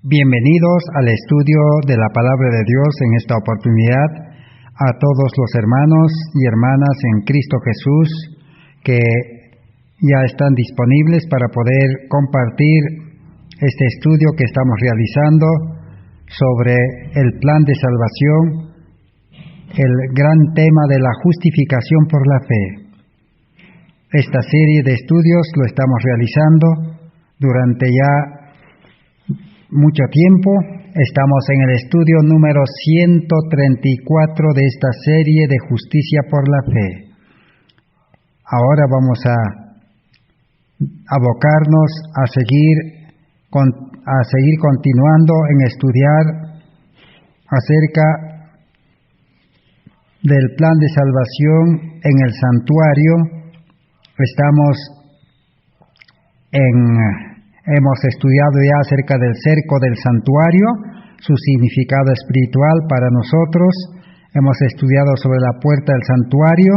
Bienvenidos al estudio de la Palabra de Dios en esta oportunidad a todos los hermanos y hermanas en Cristo Jesús que ya están disponibles para poder compartir este estudio que estamos realizando sobre el plan de salvación, el gran tema de la justificación por la fe. Esta serie de estudios lo estamos realizando durante ya mucho tiempo. Estamos en el estudio número 134 de esta serie de justicia por la fe. Ahora vamos a abocarnos a seguir continuando en estudiar acerca del plan de salvación en el santuario. Hemos estudiado ya acerca del cerco del santuario, su significado espiritual para nosotros. Hemos estudiado sobre la puerta del santuario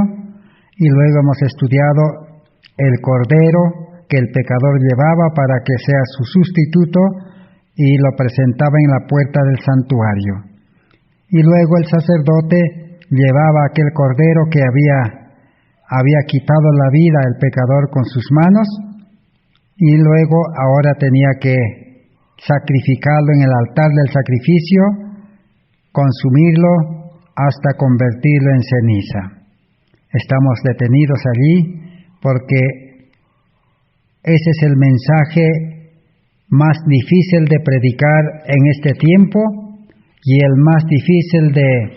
y luego hemos estudiado el cordero que el pecador llevaba para que sea su sustituto y lo presentaba en la puerta del santuario. Y luego el sacerdote llevaba aquel cordero que había quitado la vida al pecador con sus manos, y luego ahora tenía que sacrificarlo en el altar del sacrificio, consumirlo hasta convertirlo en ceniza. Estamos detenidos allí porque ese es el mensaje más difícil de predicar en este tiempo y el más difícil de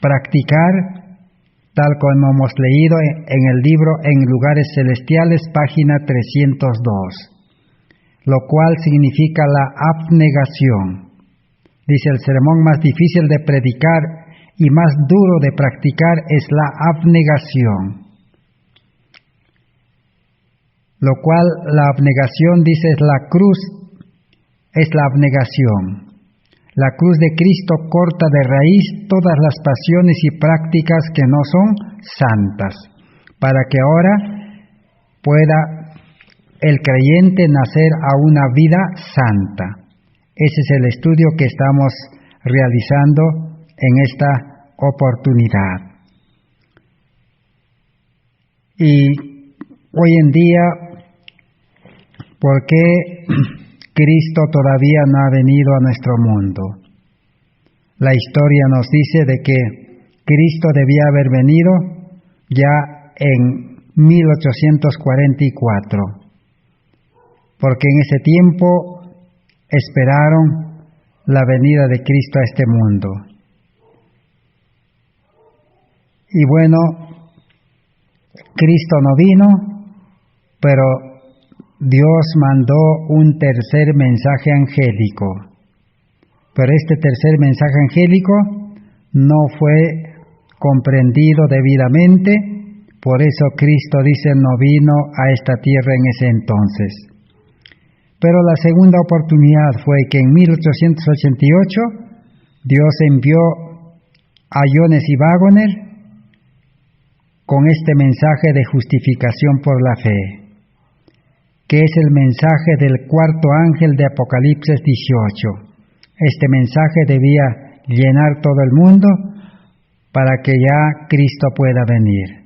practicar, tal como hemos leído en el libro En Lugares Celestiales, página 302, lo cual significa la abnegación. Dice: el sermón más difícil de predicar y más duro de practicar es la abnegación. Lo cual la abnegación, dice, es la cruz, es la abnegación. La cruz de Cristo corta de raíz todas las pasiones y prácticas que no son santas, para que ahora pueda el creyente nacer a una vida santa. Ese es el estudio que estamos realizando en esta oportunidad. Y hoy en día, ¿por qué Cristo todavía no ha venido a nuestro mundo? La historia nos dice de que Cristo debía haber venido ya en 1844, porque en ese tiempo esperaron la venida de Cristo a este mundo. Y bueno, Cristo no vino, pero Dios mandó un tercer mensaje angélico, pero este tercer mensaje angélico no fue comprendido debidamente, por eso Cristo dice no vino a esta tierra en ese entonces. Pero la segunda oportunidad fue que en 1888 Dios envió a Jones y Waggoner con este mensaje de justificación por la fe, que es el mensaje del cuarto ángel de Apocalipsis 18. Este mensaje debía llenar todo el mundo para que ya Cristo pueda venir.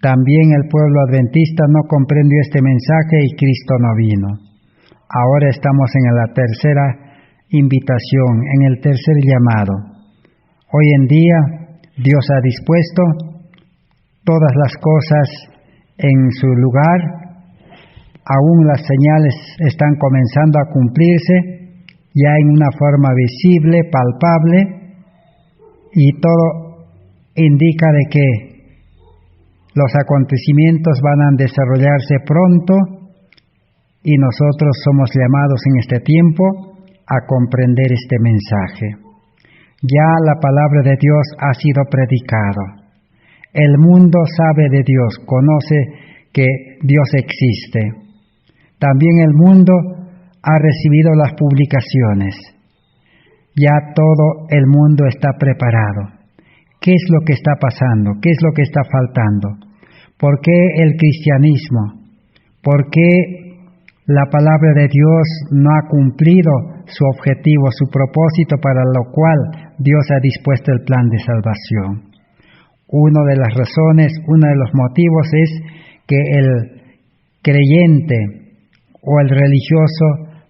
También el pueblo adventista no comprendió este mensaje y Cristo no vino. Ahora estamos en la tercera invitación, en el tercer llamado. Hoy en día Dios ha dispuesto todas las cosas en su lugar. Aún las señales están comenzando a cumplirse, ya en una forma visible, palpable, y todo indica de que los acontecimientos van a desarrollarse pronto, y nosotros somos llamados en este tiempo a comprender este mensaje. Ya la palabra de Dios ha sido predicado. El mundo sabe de Dios, conoce que Dios existe. También el mundo ha recibido las publicaciones. Ya todo el mundo está preparado. ¿Qué es lo que está pasando? ¿Qué es lo que está faltando? ¿Por qué el cristianismo? ¿Por qué la palabra de Dios no ha cumplido su objetivo, su propósito para lo cual Dios ha dispuesto el plan de salvación. Una de las razones, uno de los motivos es que el creyente o el religioso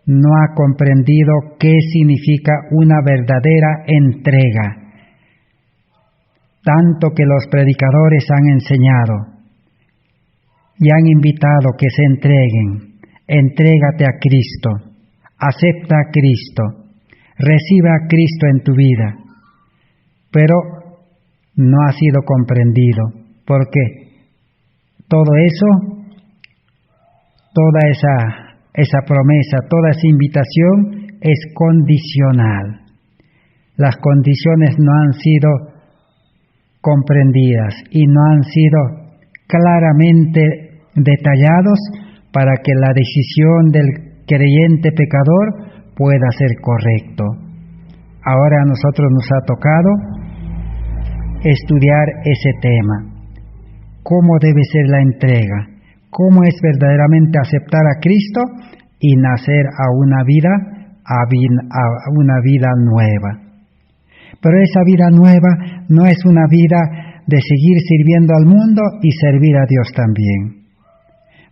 no ha comprendido qué significa una verdadera entrega. Tanto que los predicadores han enseñado y han invitado que se entreguen. Entrégate a Cristo, acepta a Cristo, recibe a Cristo en tu vida. Pero no ha sido comprendido, porque todo eso, toda esa promesa, toda esa invitación es condicional. Las condiciones no han sido comprendidas y no han sido claramente detallados para que la decisión del creyente pecador pueda ser correcto. Ahora a nosotros nos ha tocado estudiar ese tema. ¿Cómo debe ser la entrega? ¿Cómo es verdaderamente aceptar a Cristo y nacer a una vida nueva? Pero esa vida nueva no es una vida de seguir sirviendo al mundo y servir a Dios también,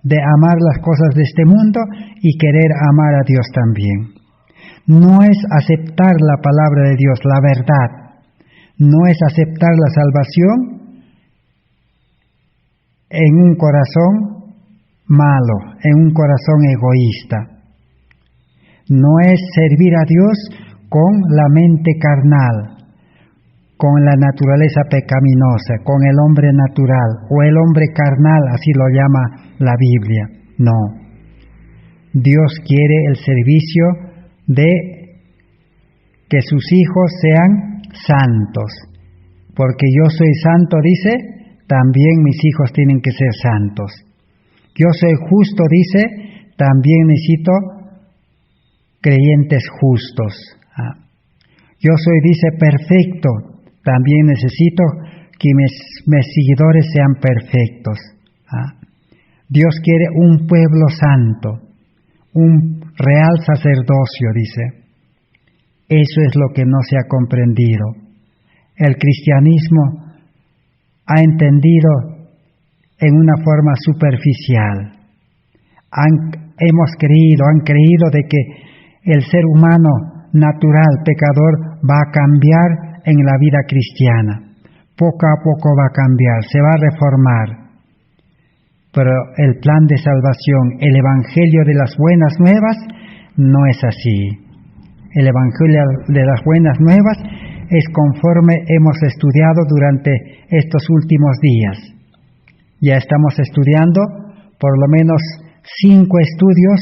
de amar las cosas de este mundo y querer amar a Dios también. No es aceptar la palabra de Dios, la verdad. No es aceptar la salvación en un corazón malo, en un corazón egoísta. No es servir a Dios con la mente carnal, con la naturaleza pecaminosa, con el hombre natural o el hombre carnal, así lo llama la Biblia. No. Dios quiere el servicio de que sus hijos sean santos. Porque yo soy santo, dice, también mis hijos tienen que ser santos. Yo soy justo, dice, también necesito creyentes justos. Yo soy, dice, perfecto, también necesito que mis seguidores sean perfectos. Dios quiere un pueblo santo, un real sacerdocio, dice. Eso es lo que no se ha comprendido. El cristianismo ha entendido en una forma superficial. Han creído de que el ser humano natural, pecador, va a cambiar en la vida cristiana. Poco a poco va a cambiar, se va a reformar. Pero el plan de salvación, el evangelio de las buenas nuevas, no es así. El evangelio de las buenas nuevas es conforme hemos estudiado durante estos últimos días. Ya estamos estudiando por lo menos 5 estudios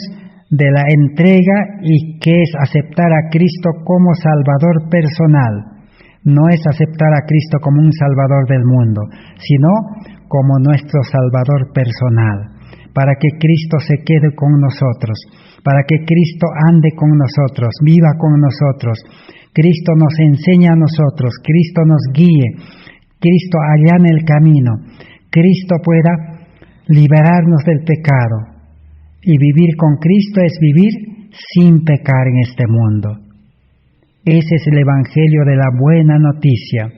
de la entrega y qué es aceptar a Cristo como Salvador personal. No es aceptar a Cristo como un Salvador del mundo, sino como nuestro Salvador personal, para que Cristo se quede con nosotros, para que Cristo ande con nosotros, viva con nosotros, Cristo nos enseña a nosotros, Cristo nos guíe, Cristo allane el camino, Cristo pueda liberarnos del pecado. Y vivir con Cristo es vivir sin pecar en este mundo. Ese es el evangelio de la buena noticia.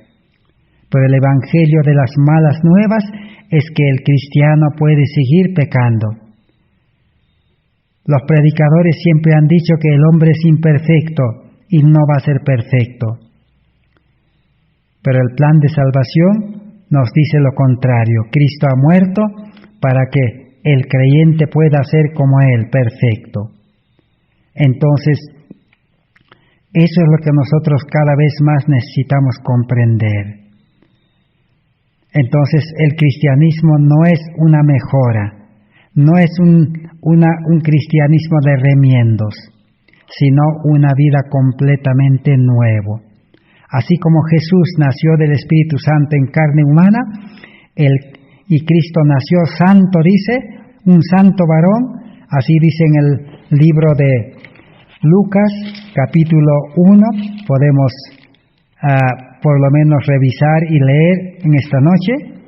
Pero el evangelio de las malas nuevas es que el cristiano puede seguir pecando. Los predicadores siempre han dicho que el hombre es imperfecto y no va a ser perfecto. Pero el plan de salvación nos dice lo contrario. Cristo ha muerto para que el creyente pueda ser como Él, perfecto. Entonces, eso es lo que nosotros cada vez más necesitamos comprender. Entonces, el cristianismo no es una mejora, no es un cristianismo de remiendos, sino una vida completamente nuevo. Así como Jesús nació del Espíritu Santo en carne humana, y Cristo nació santo, dice, un santo varón, así dice en el libro de Lucas, capítulo 1, podemos por lo menos revisar y leer en esta noche.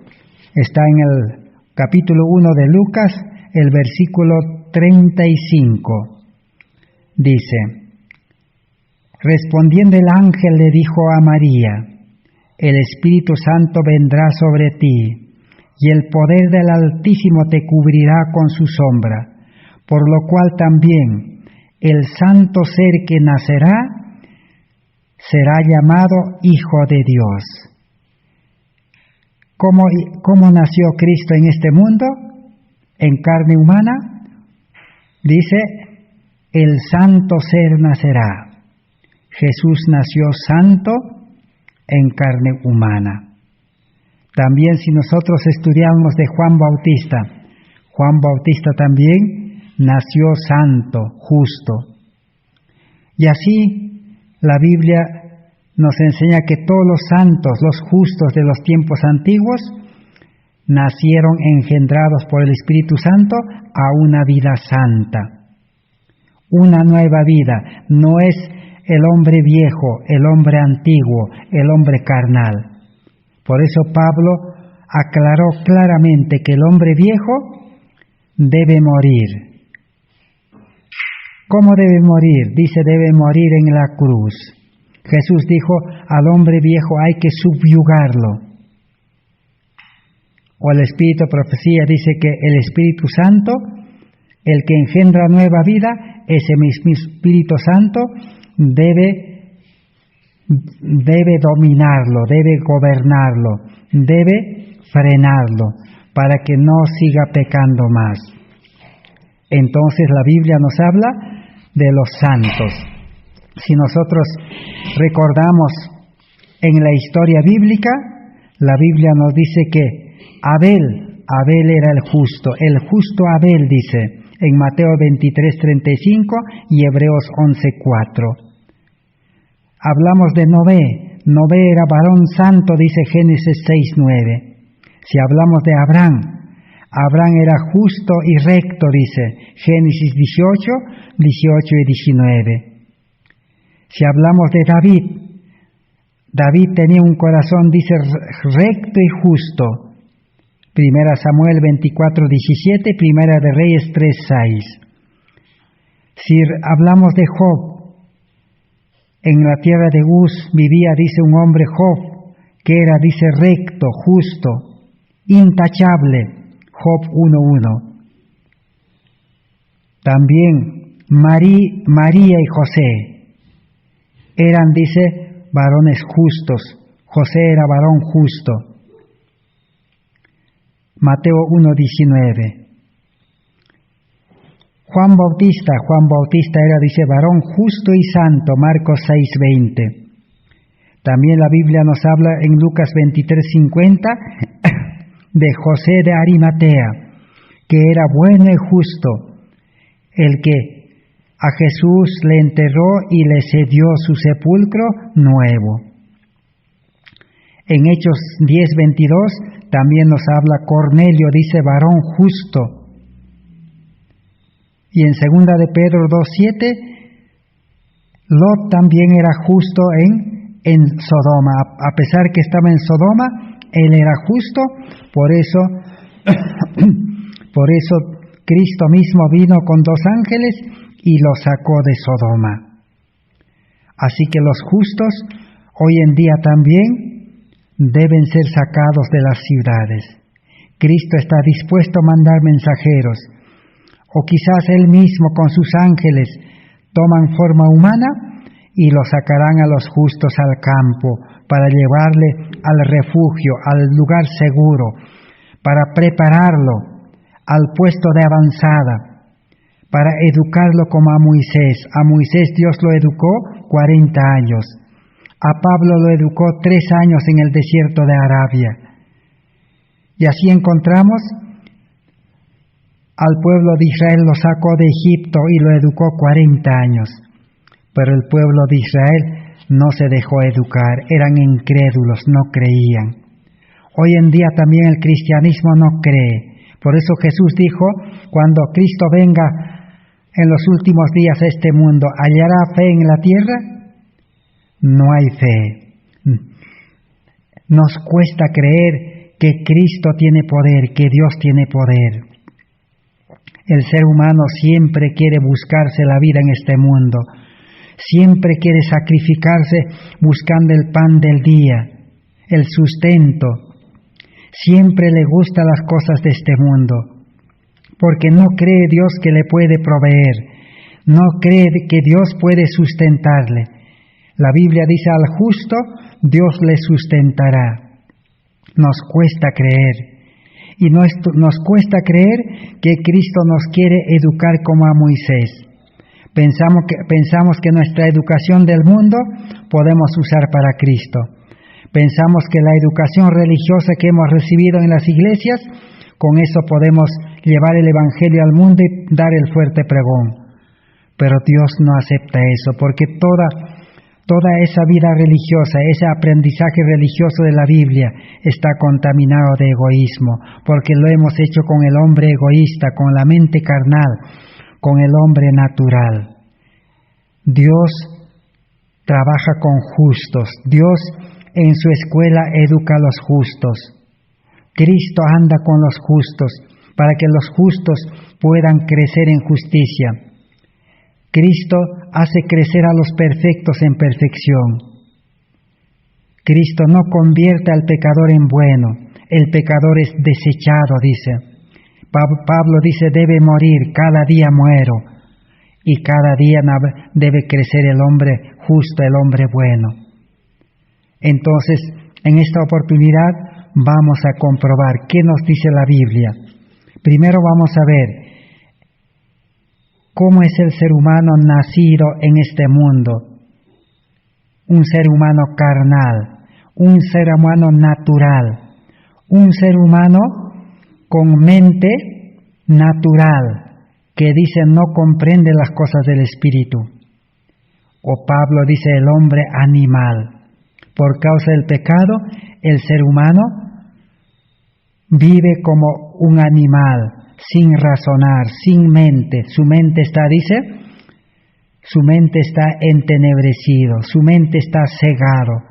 Está en el capítulo 1 de Lucas, el versículo 35. Dice, Respondiendo el ángel le dijo a María: el Espíritu Santo vendrá sobre ti, y el poder del Altísimo te cubrirá con su sombra, por lo cual también el santo ser que nacerá será llamado Hijo de Dios. ¿Cómo nació Cristo en este mundo? En carne humana. Dice, el santo ser nacerá. Jesús nació santo en carne humana. También si nosotros estudiamos de Juan Bautista también nació santo, justo. Y así la Biblia nos enseña que todos los santos, los justos de los tiempos antiguos, nacieron engendrados por el Espíritu Santo a una vida santa. Una nueva vida, no es el hombre viejo, el hombre antiguo, el hombre carnal. Por eso Pablo aclaró claramente que el hombre viejo debe morir. ¿Cómo debe morir? Dice, debe morir en la cruz. Jesús dijo, al hombre viejo hay que subyugarlo. O el Espíritu de Profecía dice que el Espíritu Santo, el que engendra nueva vida, ese mismo Espíritu Santo debe dominarlo, debe gobernarlo, debe frenarlo, para que no siga pecando más. Entonces la Biblia nos habla de los santos. Si nosotros recordamos en la historia bíblica, la Biblia nos dice que Abel era el justo Abel, dice en Mateo 23:35 y Hebreos 11:4. Hablamos de Noé era varón santo, dice Génesis 6:9. Si hablamos de Abraham era justo y recto, dice Génesis 18 y 19. Si hablamos de David tenía un corazón, dice, recto y justo. 1 Samuel 24:17, Primera de Reyes 3:6. Si hablamos de Job, en la tierra de Uz vivía, dice, un hombre Job, que era, dice, recto, justo, intachable. Job 1:1. También María y José eran, dice, varones justos. José era varón justo. Mateo 1:19. Juan Bautista era, dice, varón justo y santo. Marcos 6:20. También la Biblia nos habla en Lucas 23:50 de José de Arimatea, que era bueno y justo, el que a Jesús le enterró y le cedió su sepulcro nuevo. En Hechos 10:22 también nos habla Cornelio, dice, varón justo. Y en 2 de Pedro 2:7, Lot también era justo en Sodoma. A pesar que estaba en Sodoma, él era justo, por eso Cristo mismo vino con 2 ángeles y lo sacó de Sodoma. Así que los justos hoy en día también deben ser sacados de las ciudades. Cristo está dispuesto a mandar mensajeros, o quizás Él mismo con sus ángeles toman forma humana y lo sacarán a los justos al campo para llevarle al refugio, al lugar seguro, para prepararlo al puesto de avanzada, para educarlo como a Moisés. A Moisés Dios lo educó 40 años. A Pablo lo educó 3 años en el desierto de Arabia. Y así encontramos al pueblo de Israel, lo sacó de Egipto y lo educó 40 años. Pero el pueblo de Israel no se dejó educar, eran incrédulos, no creían. Hoy en día también el cristianismo no cree. Por eso Jesús dijo, cuando Cristo venga en los últimos días a este mundo, ¿hallará fe en la tierra? No hay fe. Nos cuesta creer que Cristo tiene poder, que Dios tiene poder. El ser humano siempre quiere buscarse la vida en este mundo. siempre quiere sacrificarse buscando el pan del día, el sustento. Siempre le gustan las cosas de este mundo, porque no cree Dios que le puede proveer, no cree que Dios puede sustentarle. La Biblia dice: al justo Dios le sustentará. Nos cuesta creer, y nos cuesta creer que Cristo nos quiere educar como a Moisés. Pensamos que nuestra educación del mundo podemos usar para Cristo. Pensamos que la educación religiosa que hemos recibido en las iglesias, con eso podemos llevar el Evangelio al mundo y dar el fuerte pregón. Pero Dios no acepta eso, porque toda esa vida religiosa, ese aprendizaje religioso de la Biblia está contaminado de egoísmo, porque lo hemos hecho con el hombre egoísta, con la mente carnal, con el hombre natural. Dios trabaja con justos, Dios en su escuela educa a los justos. Cristo anda con los justos para que los justos puedan crecer en justicia. Cristo hace crecer a los perfectos en perfección. Cristo no convierte al pecador en bueno, el pecador es desechado, dice. Pablo dice: debe morir, cada día muero, y cada día debe crecer el hombre justo, el hombre bueno. Entonces, en esta oportunidad vamos a comprobar qué nos dice la Biblia. Primero vamos a ver cómo es el ser humano nacido en este mundo. Un ser humano carnal, un ser humano natural, un ser humano con mente natural, que dice no comprende las cosas del espíritu. O Pablo dice el hombre animal. Por causa del pecado, el ser humano vive como un animal, sin razonar, sin mente. Su mente está entenebrecido, su mente está cegado.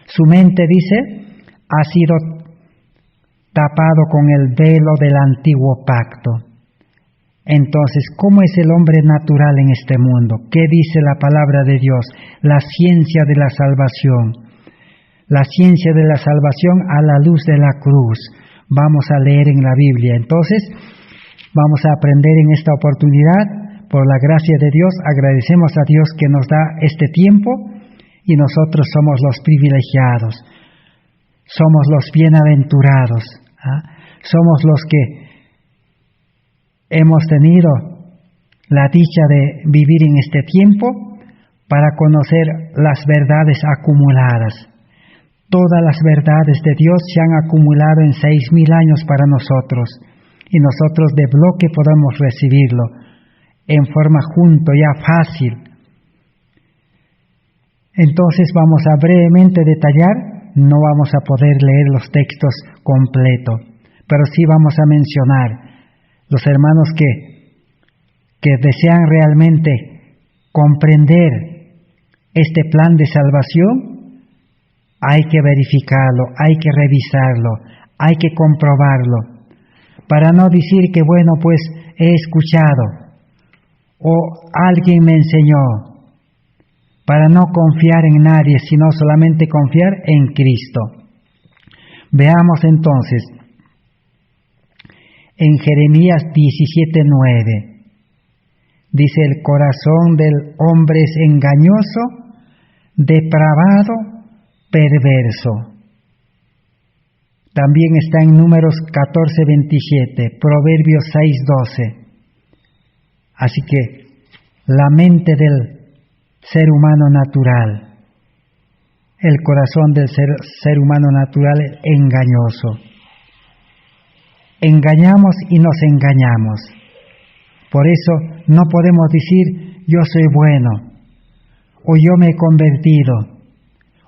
Su mente, ha sido tapado con el velo del antiguo pacto. Entonces, ¿cómo es el hombre natural en este mundo? ¿Qué dice la palabra de Dios? La ciencia de la salvación. La ciencia de la salvación a la luz de la cruz. Vamos a leer en la Biblia. Entonces, vamos a aprender en esta oportunidad. Por la gracia de Dios, agradecemos a Dios que nos da este tiempo y nosotros somos los privilegiados. Somos los bienaventurados. Somos los que hemos tenido la dicha de vivir en este tiempo para conocer las verdades acumuladas. Todas las verdades de Dios se han acumulado en 6,000 años para nosotros, y nosotros de bloque podemos recibirlo en forma junto, ya fácil. Entonces vamos a brevemente detallar, no vamos a poder leer los textos completos, pero sí vamos a mencionar los hermanos que desean realmente comprender este plan de salvación. Hay que verificarlo, hay que revisarlo, hay que comprobarlo, para no decir que bueno, pues he escuchado o alguien me enseñó, para no confiar en nadie, sino solamente confiar en Cristo. Veamos entonces, en Jeremías 17:9, dice: el corazón del hombre es engañoso, depravado, perverso. También está en Números 14:27, Proverbios 6:12. Así que la mente del ser humano natural, el corazón del ser humano natural es engañoso. Engañamos y nos engañamos. Por eso no podemos decir yo soy bueno, o yo me he convertido,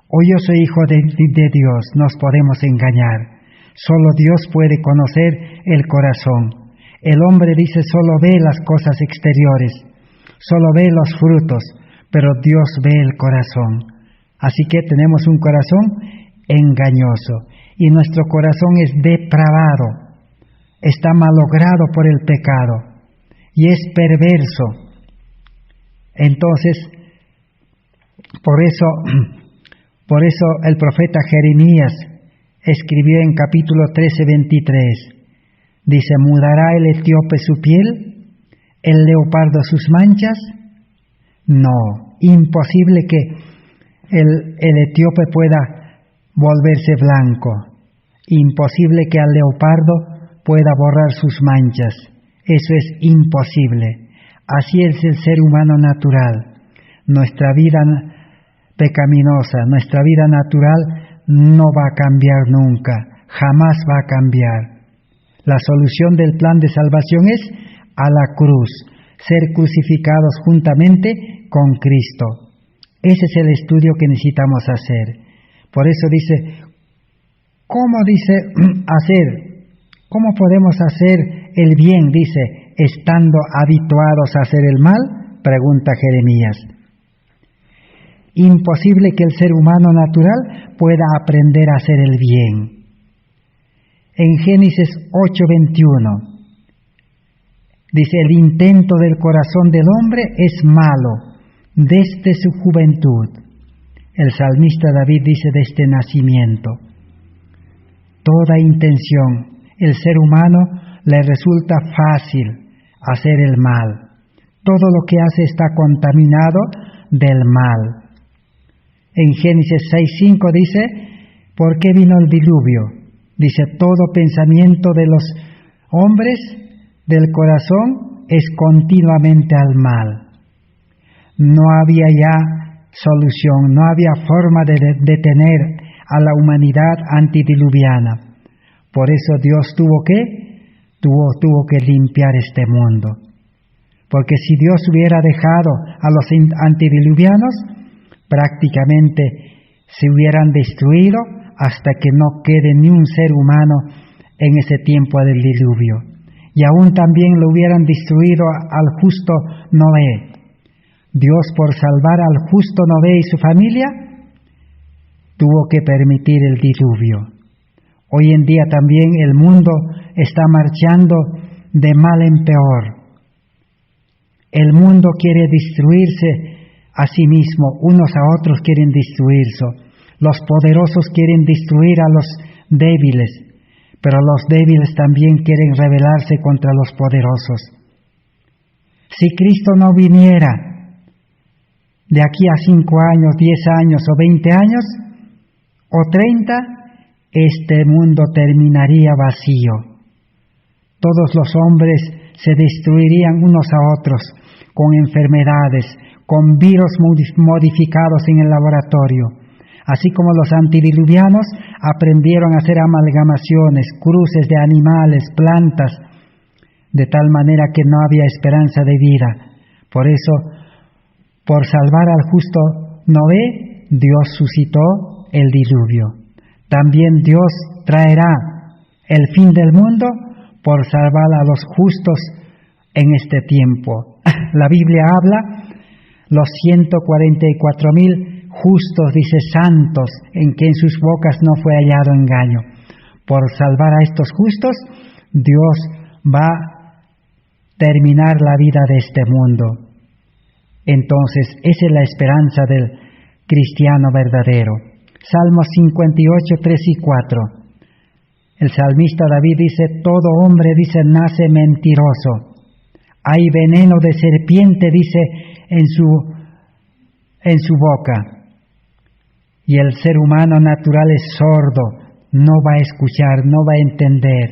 o yo soy hijo de Dios. Nos podemos engañar. Solo Dios puede conocer el corazón. El hombre dice solo ve las cosas exteriores, solo ve los frutos, pero Dios ve el corazón. Así que tenemos un corazón engañoso y nuestro corazón es depravado, está malogrado por el pecado y es perverso. Entonces, Por eso el profeta Jeremías escribió en capítulo 13:23, dice: ¿mudará el etíope su piel, el leopardo sus manchas? No, imposible que el etíope pueda volverse blanco, imposible que al leopardo pueda borrar sus manchas, eso es imposible. Así es el ser humano natural. Nuestra vida pecaminosa, nuestra vida natural no va a cambiar nunca, jamás va a cambiar. La solución del plan de salvación es a la cruz, ser crucificados juntamente con Cristo. Ese es el estudio que necesitamos hacer. Por eso dice, ¿cómo podemos hacer el bien? Dice, estando habituados a hacer el mal, pregunta Jeremías. Imposible que el ser humano natural pueda aprender a hacer el bien. En Génesis 8:21 dice: el intento del corazón del hombre es malo desde su juventud. El salmista David dice: desde nacimiento. Toda intención, el ser humano le resulta fácil hacer el mal. Todo lo que hace está contaminado del mal. En Génesis 6:5 dice: ¿por qué vino el diluvio? Dice: todo pensamiento de los hombres del corazón es continuamente al mal. No había ya solución, no había forma de detener a la humanidad antidiluviana. Por eso Dios tuvo que limpiar este mundo. Porque si Dios hubiera dejado a los antidiluvianos, prácticamente se hubieran destruido hasta que no quede ni un ser humano en ese tiempo del diluvio. Y aún también lo hubieran destruido al justo Noé. Dios, por salvar al justo Noé y su familia, tuvo que permitir el diluvio. Hoy en día también el mundo está marchando de mal en peor. El mundo quiere destruirse a sí mismo, unos a otros quieren destruirse. Los poderosos quieren destruir a los débiles, pero los débiles también quieren rebelarse contra los poderosos. Si Cristo no viniera de aquí a 5 años, 10 años o 20 años o 30, este mundo terminaría vacío. Todos los hombres se destruirían unos a otros con enfermedades, con virus modificados en el laboratorio. Así como los antidiluvianos aprendieron a hacer amalgamaciones, cruces de animales, plantas, de tal manera que no había esperanza de vida. Por eso, por salvar al justo Noé, Dios suscitó el diluvio. También Dios traerá el fin del mundo por salvar a los justos en este tiempo. La Biblia habla, los 144,000 justos, dice santos, en que en sus bocas no fue hallado engaño. Por salvar a estos justos, Dios va a terminar la vida de este mundo. Entonces, esa es la esperanza del cristiano verdadero. Salmos 58, 3 y 4. El salmista David dice: todo hombre, dice, nace mentiroso. Hay veneno de serpiente, dice, en su boca. Y el ser humano natural es sordo, no va a escuchar, no va a entender.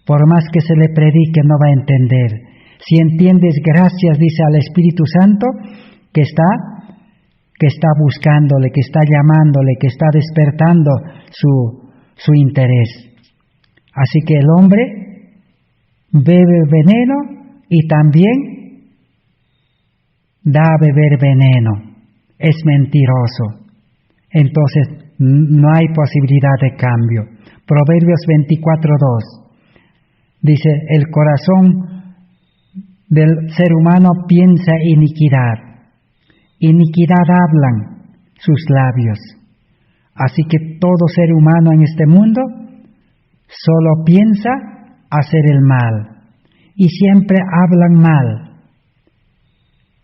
Por más que se le predique, no va a entender. Si entiendes, gracias, dice, al Espíritu Santo, que está buscándole, que está llamándole, que está despertando su interés. Así que el hombre bebe veneno y también da a beber veneno. Es mentiroso. Entonces no hay posibilidad de cambio. Proverbios 24:2 dice: el corazón del ser humano piensa iniquidad. Iniquidad hablan sus labios. Así que todo ser humano en este mundo solo piensa hacer el mal y siempre hablan mal.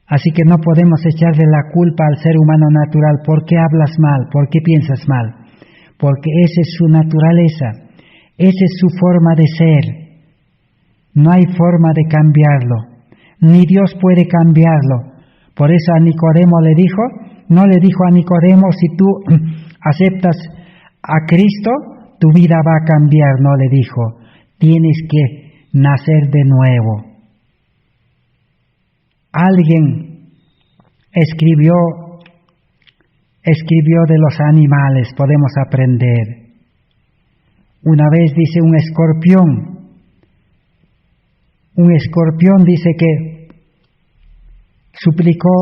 Así que no podemos echarle la culpa al ser humano natural. ¿Por qué hablas mal? ¿Por qué piensas mal? Porque esa es su naturaleza, esa es su forma de ser. No hay forma de cambiarlo, ni Dios puede cambiarlo. Por eso a Nicodemo le dijo, no le dijo a Nicodemo, si tú aceptas a Cristo, tu vida va a cambiar, no le dijo, tienes que nacer de nuevo. Alguien escribió de los animales, podemos aprender. Una vez dice un escorpión dice que suplicó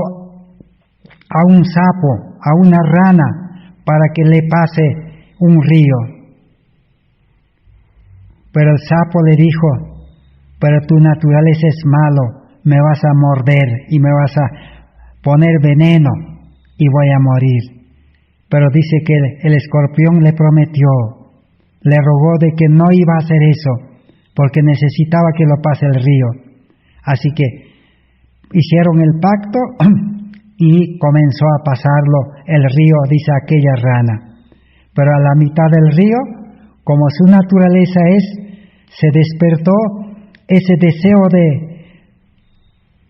a un sapo, a una rana, para que le pase un río. Pero el sapo le dijo, pero tu naturaleza es malo, me vas a morder y me vas a poner veneno y voy a morir. Pero dice que el escorpión le prometió, le rogó de que no iba a hacer eso, porque necesitaba que lo pase el río. Así que hicieron el pacto y comenzó a pasarlo el río, dice aquella rana. Pero a la mitad del río, como su naturaleza se despertó ese deseo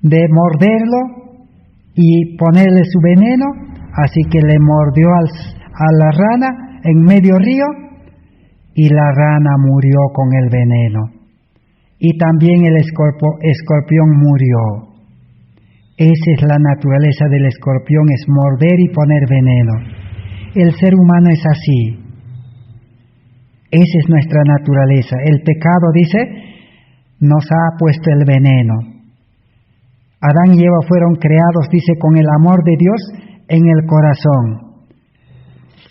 de morderlo y ponerle su veneno, así que le mordió a la rana en medio río y la rana murió con el veneno. Y también el escorpión murió. Esa es la naturaleza del escorpión, es morder y poner veneno. El ser humano es así. Esa es nuestra naturaleza. El pecado, dice, nos ha puesto el veneno. Adán y Eva fueron creados, dice, con el amor de Dios en el corazón.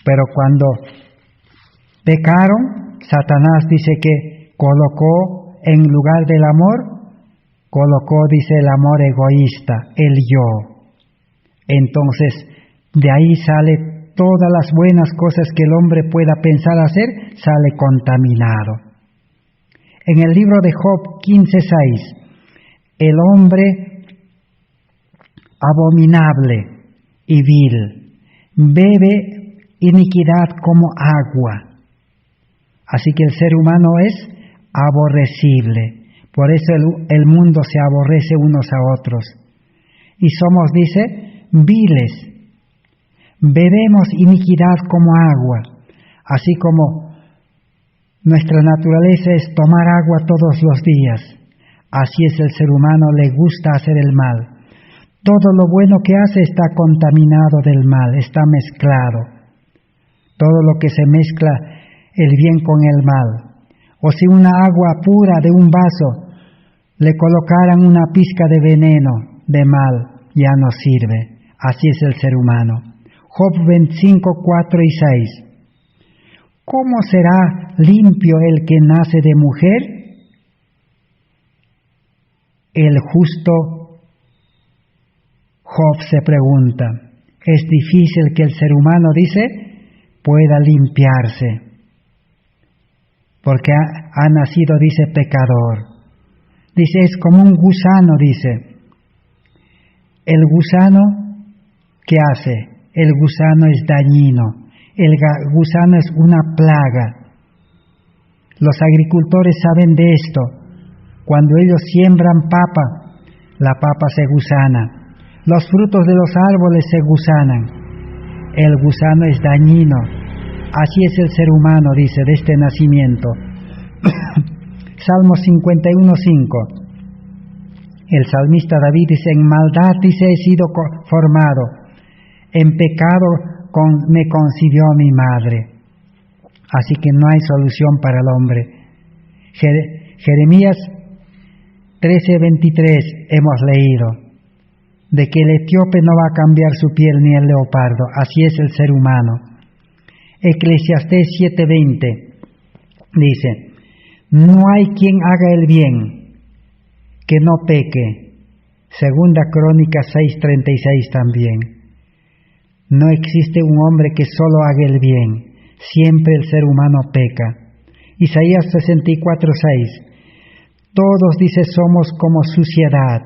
Pero cuando pecaron, Satanás dice que colocó en lugar del amor, dice, el amor egoísta, el yo. Entonces, de ahí sale todas las buenas cosas que el hombre pueda pensar hacer, sale contaminado. En el libro de Job 15:6, el hombre abominable y vil bebe iniquidad como agua. Así que el ser humano es aborrecible. Por eso el mundo se aborrece unos a otros. Y somos, dice, viles. Bebemos iniquidad como agua. Así como nuestra naturaleza es tomar agua todos los días. Así es el ser humano, le gusta hacer el mal. Todo lo bueno que hace está contaminado del mal, está mezclado. Todo lo que se mezcla, el bien con el mal. O si una agua pura de un vaso le colocaran una pizca de veneno, de mal, ya no sirve. Así es el ser humano. Job 25, 4 y 6. ¿Cómo será limpio el que nace de mujer? El justo Job se pregunta. Es difícil que el ser humano, dice, pueda limpiarse. Porque ha nacido, dice, pecador. Dice, es como un gusano, dice. El gusano, ¿qué hace? El gusano es dañino. El gusano es una plaga. Los agricultores saben de esto. Cuando ellos siembran papa, la papa se gusana. Los frutos de los árboles se gusanan. El gusano es dañino. Así es el ser humano, dice, de este nacimiento. Salmo 51:5. El salmista David dice, en maldad, dice, he sido formado. En pecado me concibió mi madre. Así que no hay solución para el hombre. Jeremías 13:23 hemos leído, de que el etíope no va a cambiar su piel ni el leopardo. Así es el ser humano. Eclesiastés 7:20 dice, no hay quien haga el bien que no peque. Segunda Crónica 6:36 también. No existe un hombre que solo haga el bien. Siempre el ser humano peca. Isaías 64:6. Todos, dice, somos como suciedad.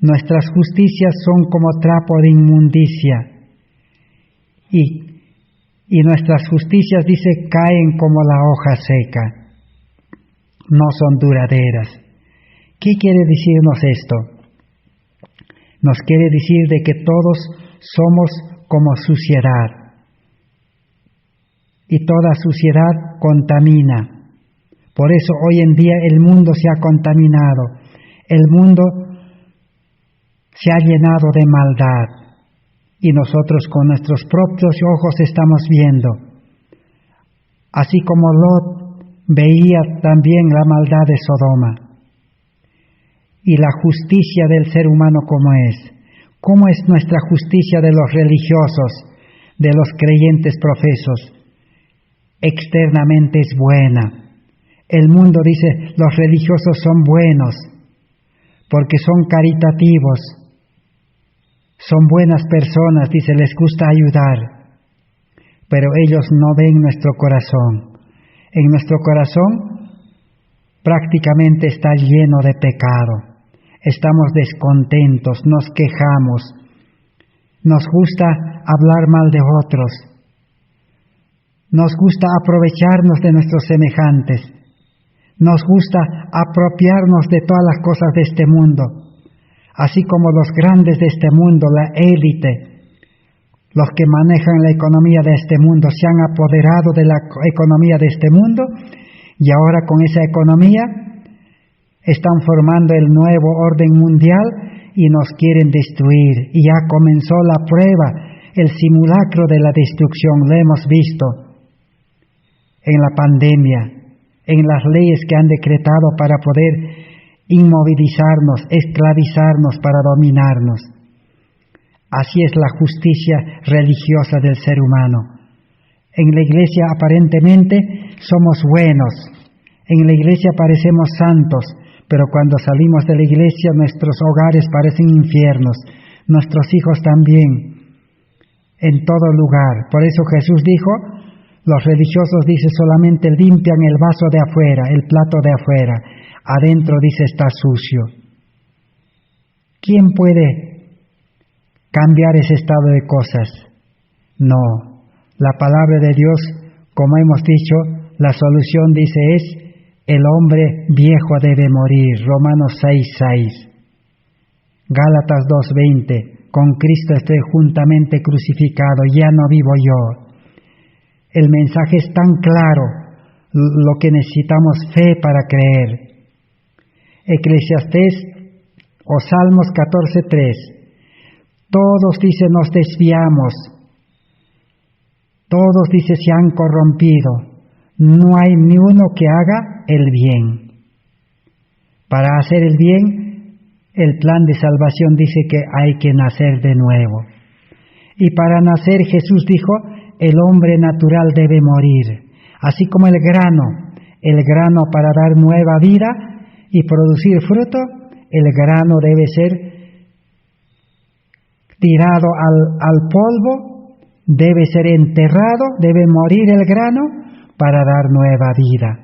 Nuestras justicias son como trapo de inmundicia. Y nuestras justicias, dice, caen como la hoja seca. No son duraderas. ¿Qué quiere decirnos esto? Nos quiere decir de que todos somos como suciedad. Y toda suciedad contamina. Por eso hoy en día el mundo se ha contaminado. El mundo se ha llenado de maldad. Y nosotros con nuestros propios ojos estamos viendo. Así como Lot veía también la maldad de Sodoma. Y la justicia del ser humano, ¿cómo es? ¿Cómo es nuestra justicia de los religiosos, de los creyentes profesos? Externamente es buena. El mundo dice, los religiosos son buenos, porque son caritativos, son buenas personas, dice, les gusta ayudar. Pero ellos no ven nuestro corazón. En nuestro corazón prácticamente está lleno de pecado. Estamos descontentos, nos quejamos, nos gusta hablar mal de otros, nos gusta aprovecharnos de nuestros semejantes, nos gusta apropiarnos de todas las cosas de este mundo, así como los grandes de este mundo, la élite, los que manejan la economía de este mundo, se han apoderado de la economía de este mundo y ahora con esa economía están formando el nuevo orden mundial y nos quieren destruir. Y ya comenzó la prueba, el simulacro de la destrucción, lo hemos visto en la pandemia, en las leyes que han decretado para poder inmovilizarnos, esclavizarnos, para dominarnos. Así es la justicia religiosa del ser humano. En la iglesia aparentemente somos buenos, en la iglesia parecemos santos, pero cuando salimos de la iglesia nuestros hogares parecen infiernos, nuestros hijos también, en todo lugar. Por eso Jesús dijo, los religiosos, dice, solamente limpian el vaso de afuera, el plato de afuera, adentro, dice, está sucio. ¿Quién puede cambiar ese estado de cosas? No, la palabra de Dios, como hemos dicho, la solución, dice, es el hombre viejo debe morir, Romanos 6:6. Gálatas 2:20, con Cristo estoy juntamente crucificado, ya no vivo yo. El mensaje es tan claro, lo que necesitamos fe para creer. Eclesiastés o Salmos 14:3, todos, dice, nos desviamos, todos, dice, se han corrompido, no hay ni uno que haga el bien. Para hacer el bien, el plan de salvación dice que hay que nacer de nuevo. Y para nacer, Jesús dijo, el hombre natural debe morir. Así como el grano para dar nueva vida y producir fruto, el grano debe ser tirado al polvo, debe ser enterrado, debe morir el grano, para dar nueva vida.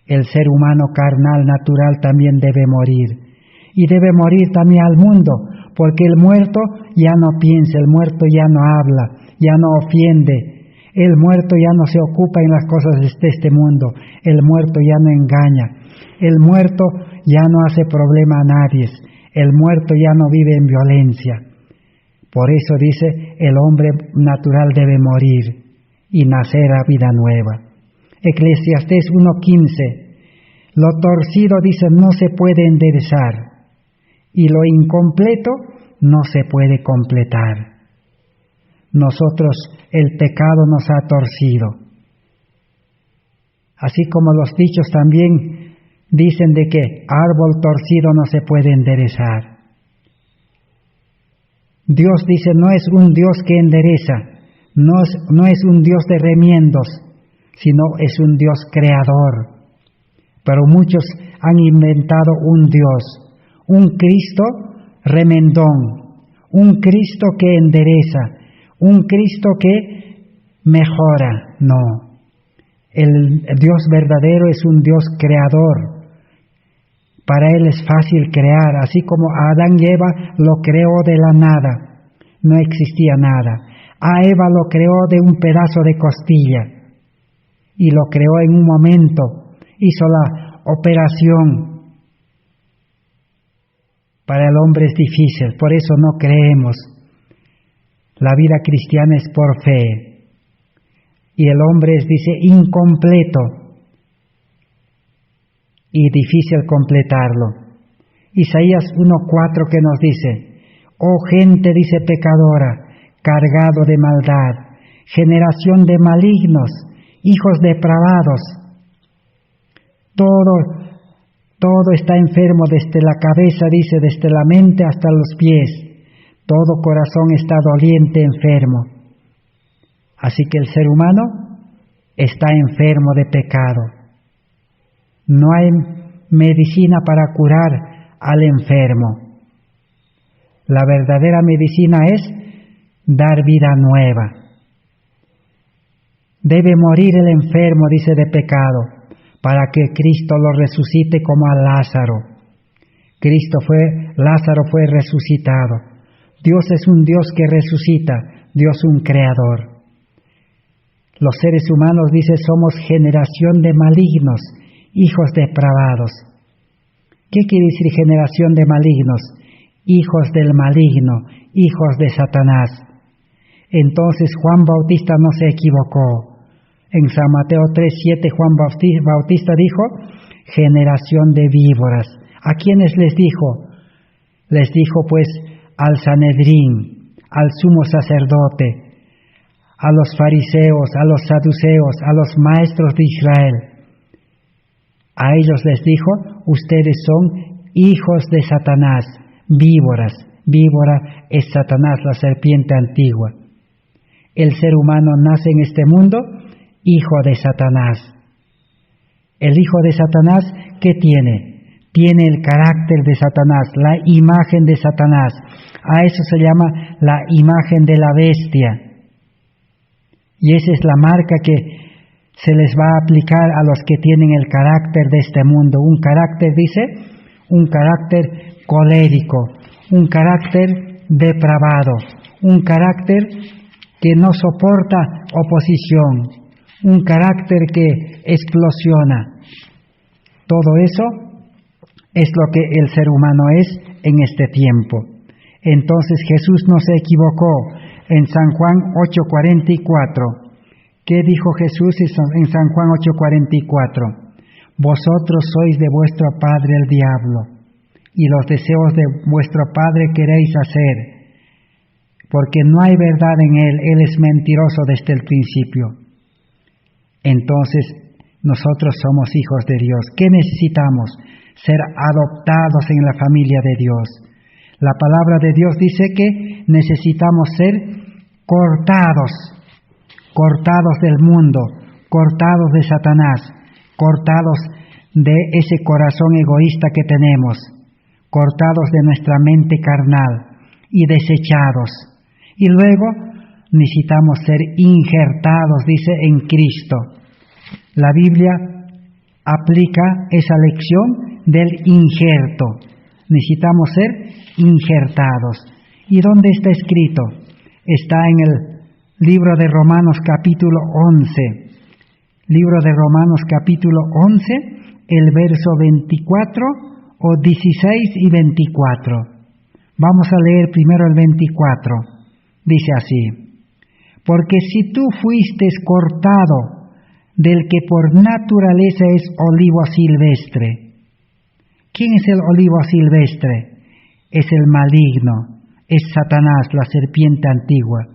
El ser humano carnal, natural, también debe morir. Y debe morir también al mundo, porque el muerto ya no piensa, el muerto ya no habla, ya no ofiende, el muerto ya no se ocupa en las cosas de este mundo, el muerto ya no engaña, el muerto ya no hace problema a nadie, el muerto ya no vive en violencia. Por eso dice, el hombre natural debe morir y nacer a vida nueva. Eclesiastés 1:15, lo torcido, dice, no se puede enderezar, y lo incompleto no se puede completar. Nosotros, el pecado nos ha torcido. Así como los dichos también dicen de que árbol torcido no se puede enderezar. Dios, dice, no es un Dios que endereza, no es un Dios de remiendos, sino es un Dios creador. Pero muchos han inventado un Dios, un Cristo remendón, un Cristo que endereza, un Cristo que mejora. No, el Dios verdadero es un Dios creador, Para Él es fácil crear, así como Adán y Eva lo creó de la nada. No existía nada. A Eva lo creó de un pedazo de costilla y lo creó en un momento. Hizo la operación. Para el hombre es difícil, por eso no creemos. La vida cristiana es por fe. Y el hombre es, dice, incompleto y difícil completarlo. Isaías 1:4 que nos dice: oh gente, dice, pecadora, cargado de maldad, generación de malignos, hijos depravados. Todo está enfermo desde la cabeza, dice, desde la mente hasta los pies. Todo corazón está doliente, enfermo. Así que el ser humano está enfermo de pecado. No hay medicina para curar al enfermo. La verdadera medicina es dar vida nueva. Debe morir el enfermo, dice, de pecado, para que Cristo lo resucite como a Lázaro. Lázaro fue resucitado. Dios es un Dios que resucita, Dios un creador. Los seres humanos, dice, somos generación de malignos, hijos depravados. ¿Qué quiere decir generación de malignos? Hijos del maligno, hijos de Satanás. Entonces Juan Bautista no se equivocó. En San Mateo 3:7 Juan Bautista dijo: generación de víboras. ¿A quiénes les dijo? Les dijo pues al Sanedrín, al sumo sacerdote, a los fariseos, a los saduceos, a los maestros de Israel. A ellos les dijo: ustedes son hijos de Satanás, víboras. Víbora es Satanás, la serpiente antigua. El ser humano nace en este mundo hijo de Satanás. El hijo de Satanás, ¿qué tiene? Tiene el carácter de Satanás, la imagen de Satanás. A eso se llama la imagen de la bestia. Y esa es la marca que se les va a aplicar a los que tienen el carácter de este mundo. Un carácter, dice, un carácter colérico, un carácter depravado, un carácter que no soporta oposición, un carácter que explosiona. Todo eso es lo que el ser humano es en este tiempo. Entonces Jesús no se equivocó. En San Juan 8:44, ¿qué dijo Jesús en San Juan 8:44? Vosotros sois de vuestro padre el diablo, y los deseos de vuestro padre queréis hacer, porque no hay verdad en él es mentiroso desde el principio. Entonces, nosotros somos hijos de Dios. ¿Qué necesitamos? Ser adoptados en la familia de Dios. La palabra de Dios dice que necesitamos ser cortados del mundo, cortados de Satanás, cortados de ese corazón egoísta que tenemos, cortados de nuestra mente carnal y desechados. Y luego necesitamos ser injertados, dice, en Cristo. La Biblia aplica esa lección del injerto. Necesitamos ser injertados. ¿Y dónde está escrito? Está en el libro de Romanos capítulo 11. Libro de Romanos capítulo 11, el verso 24 o 16 y 24. Vamos a leer primero el 24. Dice así: porque si tú fuiste cortado del que por naturaleza es olivo silvestre. ¿Quién es el olivo silvestre? Es el maligno, es Satanás, la serpiente antigua.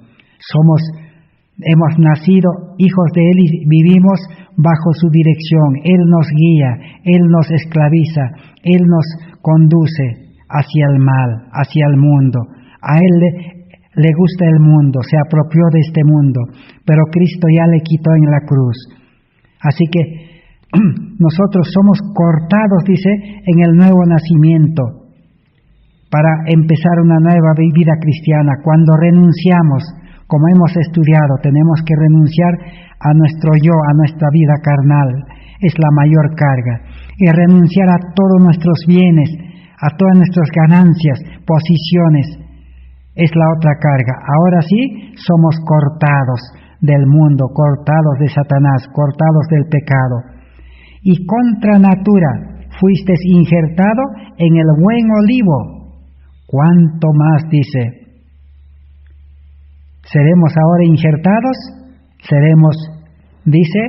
Hemos nacido hijos de Él y vivimos bajo su dirección. Él nos guía, Él nos esclaviza, Él nos conduce hacia el mal, hacia el mundo. A Él le gusta el mundo, se apropió de este mundo, pero Cristo ya le quitó en la cruz. Así que nosotros somos cortados, dice, en el nuevo nacimiento, para empezar una nueva vida cristiana. Cuando renunciamos, como hemos estudiado, tenemos que renunciar a nuestro yo, a nuestra vida carnal. es la mayor carga. Y renunciar a todos nuestros bienes, a todas nuestras ganancias, posiciones, es la otra carga. Ahora sí, somos cortados del mundo, cortados de Satanás, cortados del pecado. Y contra natura fuisteis injertado en el buen olivo. ¿Cuánto más dice? ¿Seremos ahora injertados? Seremos, dice,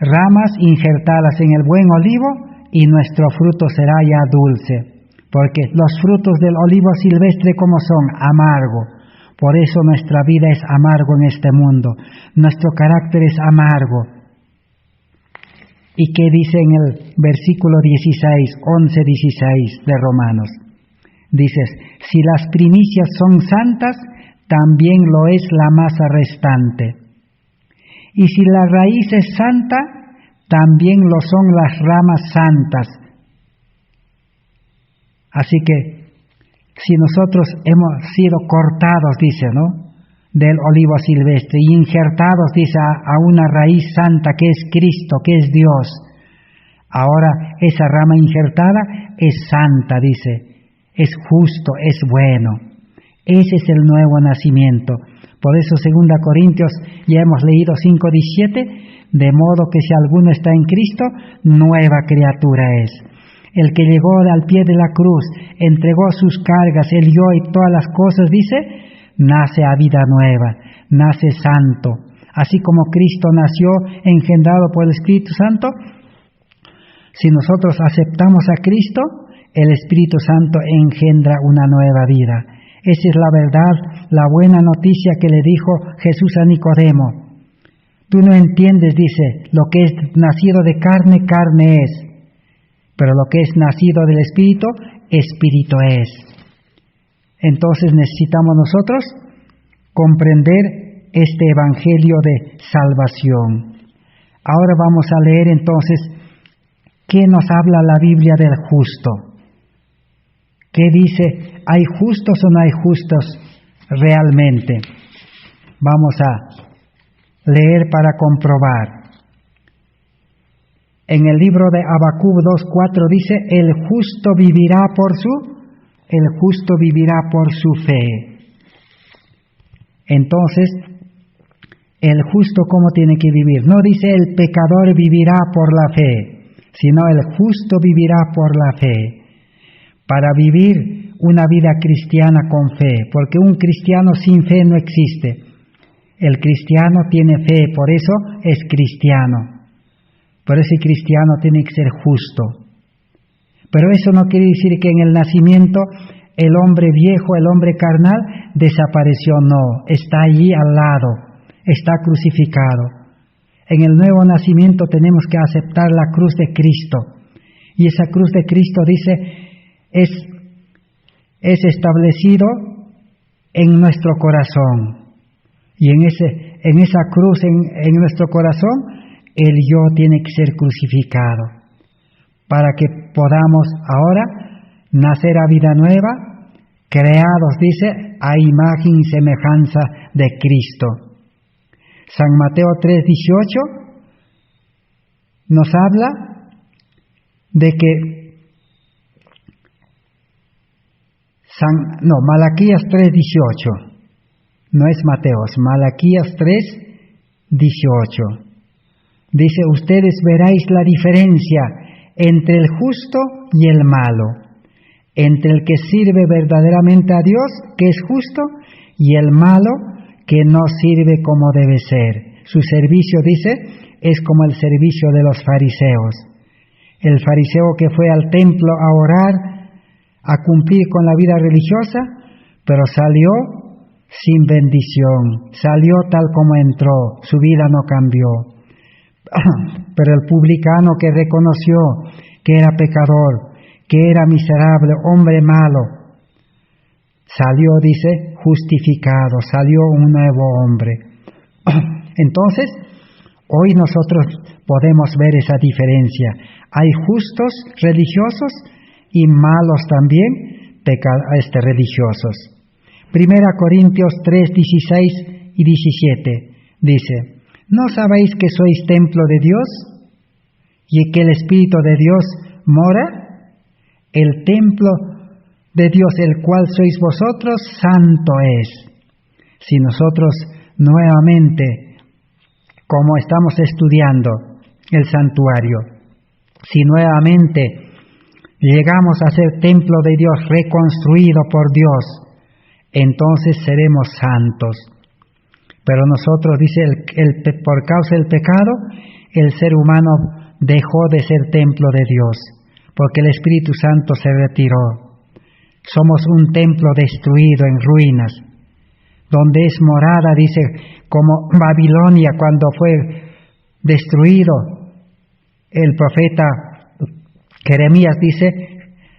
ramas injertadas en el buen olivo, y nuestro fruto será ya dulce. Porque los frutos del olivo silvestre, ¿cómo son? Amargo. Por eso nuestra vida es amargo en este mundo. Nuestro carácter es amargo. ¿Y qué dice en el versículo 11-16 de Romanos? Dices, si las primicias son santas, también lo es la masa restante. Y si la raíz es santa, también lo son las ramas santas. Así que, si nosotros hemos sido cortados, dice, ¿no?, del olivo silvestre, y injertados, dice, a una raíz santa que es Cristo, que es Dios, ahora esa rama injertada es santa, dice, es justo, es bueno. Ese es el nuevo nacimiento. Por eso 2 Corintios, ya hemos leído 5:17, de modo que si alguno está en Cristo, nueva criatura es. El que llegó al pie de la cruz, entregó sus cargas, el yo y todas las cosas, dice, nace a vida nueva, nace santo. Así como Cristo nació engendrado por el Espíritu Santo, si nosotros aceptamos a Cristo, el Espíritu Santo engendra una nueva vida. Esa es la verdad, la buena noticia que le dijo Jesús a Nicodemo. Tú no entiendes, dice, lo que es nacido de carne, carne es. Pero lo que es nacido del Espíritu, Espíritu es. Entonces necesitamos nosotros comprender este Evangelio de salvación. Ahora vamos a leer entonces qué nos habla la Biblia del justo. ¿Qué dice? ¿Hay justos o no hay justos realmente? Vamos a leer para comprobar. En el libro de Habacuc 2:4 dice, el justo vivirá por su fe. Entonces, el justo, ¿cómo tiene que vivir? No dice el pecador vivirá por la fe, sino el justo vivirá por la fe. Para vivir una vida cristiana con fe, porque un cristiano sin fe no existe. El cristiano tiene fe, por eso es cristiano. Pero ese cristiano tiene que ser justo. Pero eso no quiere decir que en el nacimiento el hombre viejo, el hombre carnal, desapareció. No, está allí al lado, está crucificado. En el nuevo nacimiento tenemos que aceptar la cruz de Cristo. Y esa cruz de Cristo, dice, es establecido en nuestro corazón. Y en esa cruz, en nuestro corazón, el yo tiene que ser crucificado para que podamos ahora nacer a vida nueva, creados, dice, a imagen y semejanza de Cristo. San Mateo 3:18 nos habla de que Malaquías 3:18, no es Mateo, es Malaquías 3:18. Dice, ustedes veréis la diferencia entre el justo y el malo, entre el que sirve verdaderamente a Dios, que es justo, y el malo, que no sirve como debe ser. Su servicio, dice, es como el servicio de los fariseos. El fariseo que fue al templo a orar, a cumplir con la vida religiosa, pero salió sin bendición, salió tal como entró, su vida no cambió. Pero el publicano que reconoció que era pecador, que era miserable, hombre malo, salió, dice, justificado, salió un nuevo hombre. Entonces, hoy nosotros podemos ver esa diferencia. Hay justos religiosos y malos también religiosos. 1 Corintios 3:16 y 17 dice, ¿No sabéis que sois templo de Dios y que el Espíritu de Dios mora? El templo de Dios, el cual sois vosotros, santo es. Si nosotros nuevamente, como estamos estudiando el santuario, si nuevamente llegamos a ser templo de Dios, reconstruido por Dios, entonces seremos santos. Pero nosotros, dice, por causa del pecado, el ser humano dejó de ser templo de Dios, porque el Espíritu Santo se retiró. Somos un templo destruido, en ruinas, donde es morada, dice, como Babilonia cuando fue destruido. El profeta Jeremías dice,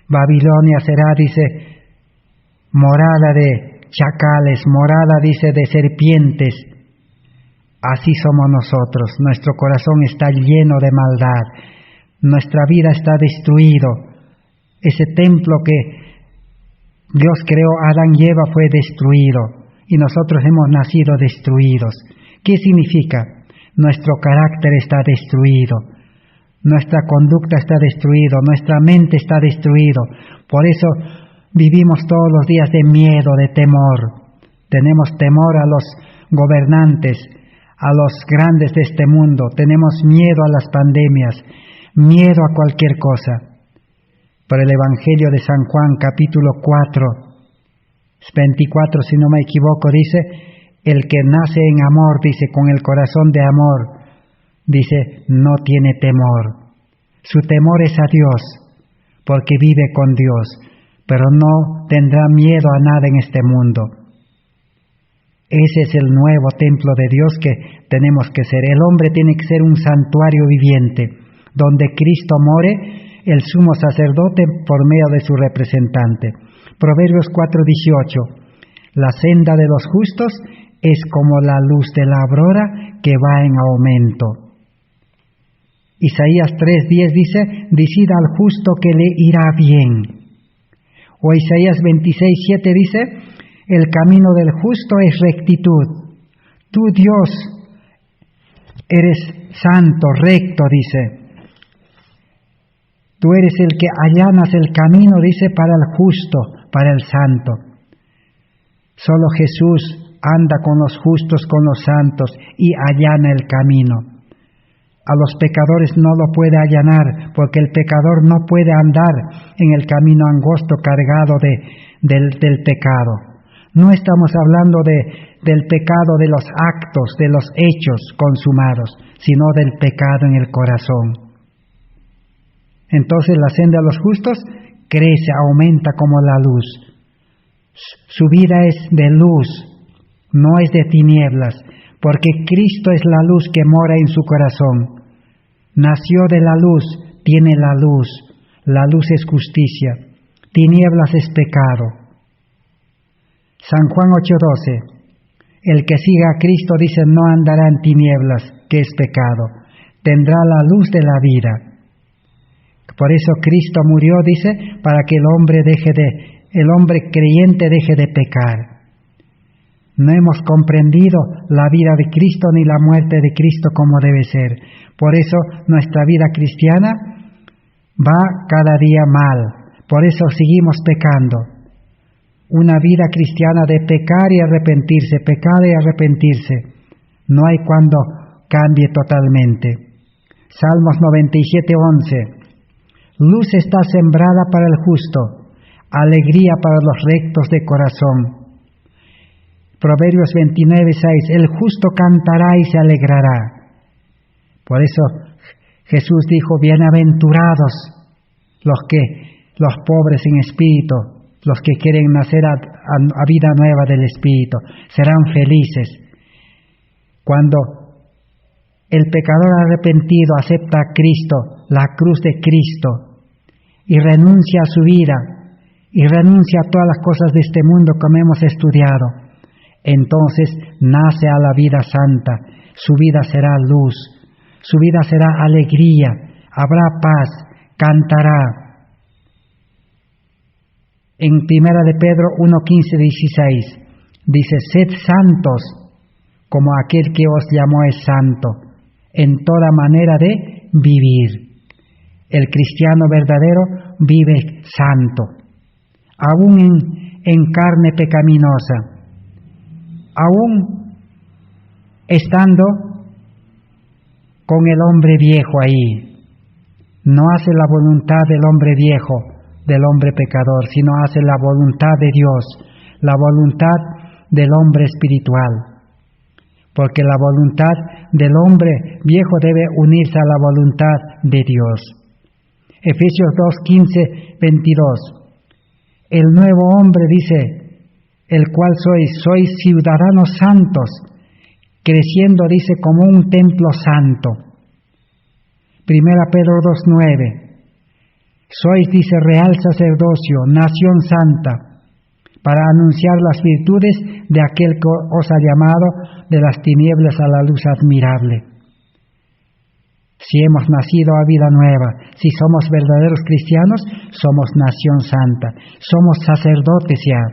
Babilonia será, dice, morada de chacales, morada, dice, de serpientes. Así somos nosotros, nuestro corazón está lleno de maldad, nuestra vida está destruido. Ese templo que Dios creó, Adán y Eva, fue destruido y nosotros hemos nacido destruidos. ¿Qué significa? Nuestro carácter está destruido, nuestra conducta está destruida, nuestra mente está destruida. Por eso vivimos todos los días de miedo, de temor. Tenemos temor a los gobernantes, a los grandes de este mundo. Tenemos miedo a las pandemias, miedo a cualquier cosa. Pero el Evangelio de San Juan, capítulo 4, 24, si no me equivoco, dice, el que nace en amor, dice, con el corazón de amor, dice, no tiene temor. Su temor es a Dios, porque vive con Dios, pero no tendrá miedo a nada en este mundo. Ese es el nuevo templo de Dios que tenemos que ser. El hombre tiene que ser un santuario viviente, donde Cristo more, el sumo sacerdote, por medio de su representante. Proverbios 4:18. La senda de los justos es como la luz de la aurora que va en aumento. Isaías 3:10 dice, decid al justo que le irá bien. O Isaías 26:7 dice, el camino del justo es rectitud. Tú, Dios, eres santo, recto, dice. Tú eres el que allanas el camino, dice, para el justo, para el santo. Solo Jesús anda con los justos, con los santos, y allana el camino. A los pecadores no lo puede allanar, porque el pecador no puede andar en el camino angosto cargado del pecado. No estamos hablando del pecado de los actos, de los hechos consumados, sino del pecado en el corazón. Entonces la senda de los justos crece, aumenta como la luz. Su vida es de luz, no es de tinieblas, porque Cristo es la luz que mora en su corazón. Nació de la luz, tiene la luz es justicia, tinieblas es pecado. San Juan 8:12, el que siga a Cristo, dice, no andará en tinieblas, que es pecado, tendrá la luz de la vida. Por eso Cristo murió, dice, para que el hombre creyente deje de pecar. No hemos comprendido la vida de Cristo ni la muerte de Cristo como debe ser. Por eso nuestra vida cristiana va cada día mal. Por eso seguimos pecando. Una vida cristiana de pecar y arrepentirse, pecar y arrepentirse. No hay cuando cambie totalmente. Salmos 97:11. Luz está sembrada para el justo, alegría para los rectos de corazón. Proverbios 29:6, el justo cantará y se alegrará. Por eso Jesús dijo, bienaventurados los pobres en espíritu, los que quieren nacer a vida nueva del Espíritu, serán felices. Cuando el pecador arrepentido acepta a Cristo, la cruz de Cristo, y renuncia a su vida, y renuncia a todas las cosas de este mundo como hemos estudiado, entonces nace a la vida santa, su vida será luz, su vida será alegría, habrá paz, cantará. En 1 de Pedro 1:15-16 dice, sed santos, como aquel que os llamó es santo, en toda manera de vivir. El cristiano verdadero vive santo, aún en carne pecaminosa, aún estando con el hombre viejo ahí. No hace la voluntad del hombre viejo, del hombre pecador, sino hace la voluntad de Dios, la voluntad del hombre espiritual. Porque la voluntad del hombre viejo debe unirse a la voluntad de Dios. Efesios 2:15, 22. El nuevo hombre dice, el cual sois ciudadanos santos, creciendo, dice, como un templo santo. Primera Pedro 2:9. Sois, dice, real sacerdocio, nación santa, para anunciar las virtudes de aquel que os ha llamado de las tinieblas a la luz admirable. Si hemos nacido a vida nueva, si somos verdaderos cristianos, somos nación santa, somos sacerdotes ya.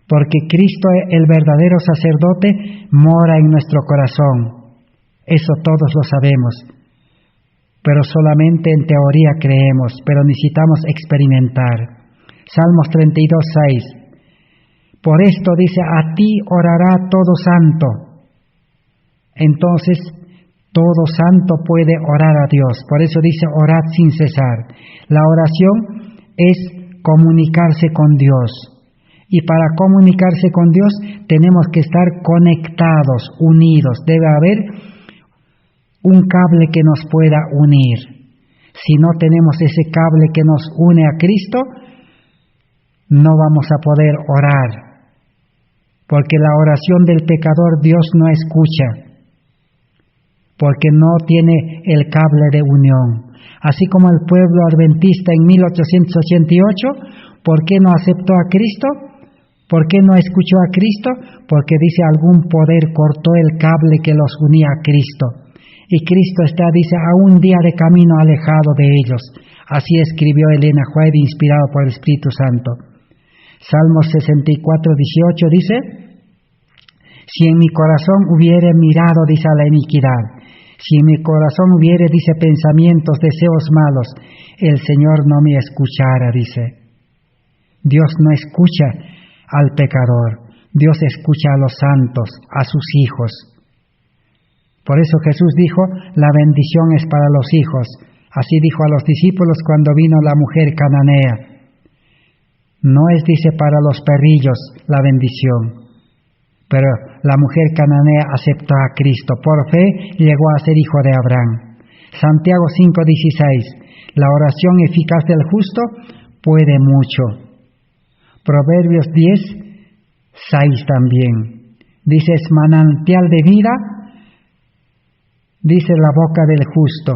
Porque Cristo, el verdadero sacerdote, mora en nuestro corazón. Eso todos lo sabemos. Pero solamente en teoría creemos, pero necesitamos experimentar. Salmos 32:6. Por esto dice, a ti orará todo santo. Entonces, todo santo puede orar a Dios. Por eso dice, orad sin cesar. La oración es comunicarse con Dios. Y para comunicarse con Dios tenemos que estar conectados, unidos. Debe haber un cable que nos pueda unir. Si no tenemos ese cable que nos une a Cristo, no vamos a poder orar. Porque la oración del pecador Dios no escucha. Porque no tiene el cable de unión. Así como el pueblo adventista en 1888, ¿por qué no aceptó a Cristo? ¿Por qué no escuchó a Cristo? Porque dice algún poder cortó el cable que los unía a Cristo. Y Cristo está, dice, a un día de camino alejado de ellos. Así escribió Elena White, inspirado por el Espíritu Santo. Salmos 64:18 dice, si en mi corazón hubiere mirado, dice, a la iniquidad, si en mi corazón hubiere, dice, pensamientos, deseos malos, el Señor no me escuchara, dice. Dios no escucha al pecador, Dios escucha a los santos, a sus hijos. Por eso Jesús dijo, la bendición es para los hijos. Así dijo a los discípulos cuando vino la mujer cananea. No es, dice, para los perrillos la bendición. Pero la mujer cananea aceptó a Cristo. Por fe llegó a ser hijo de Abraham. Santiago 5:16. La oración eficaz del justo puede mucho. Proverbios 10:6 también. Dice, es manantial de vida, dice la boca del justo.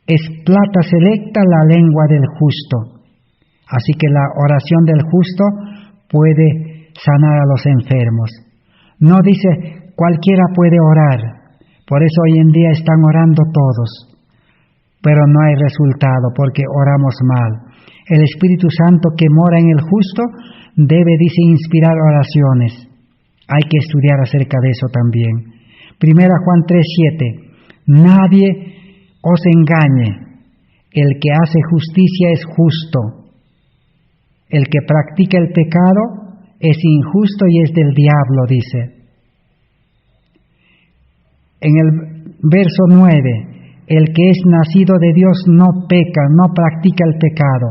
Es plata selecta la lengua del justo. Así que la oración del justo puede sanar a los enfermos. No dice, cualquiera puede orar. Por eso hoy en día están orando todos. Pero no hay resultado porque oramos mal. El Espíritu Santo que mora en el justo debe, dice, inspirar oraciones. Hay que estudiar acerca de eso también. Primera Juan 3:7. Nadie os engañe. El que hace justicia es justo. El que practica el pecado es injusto y es del diablo, dice. En el verso 9, el que es nacido de Dios no peca, no practica el pecado.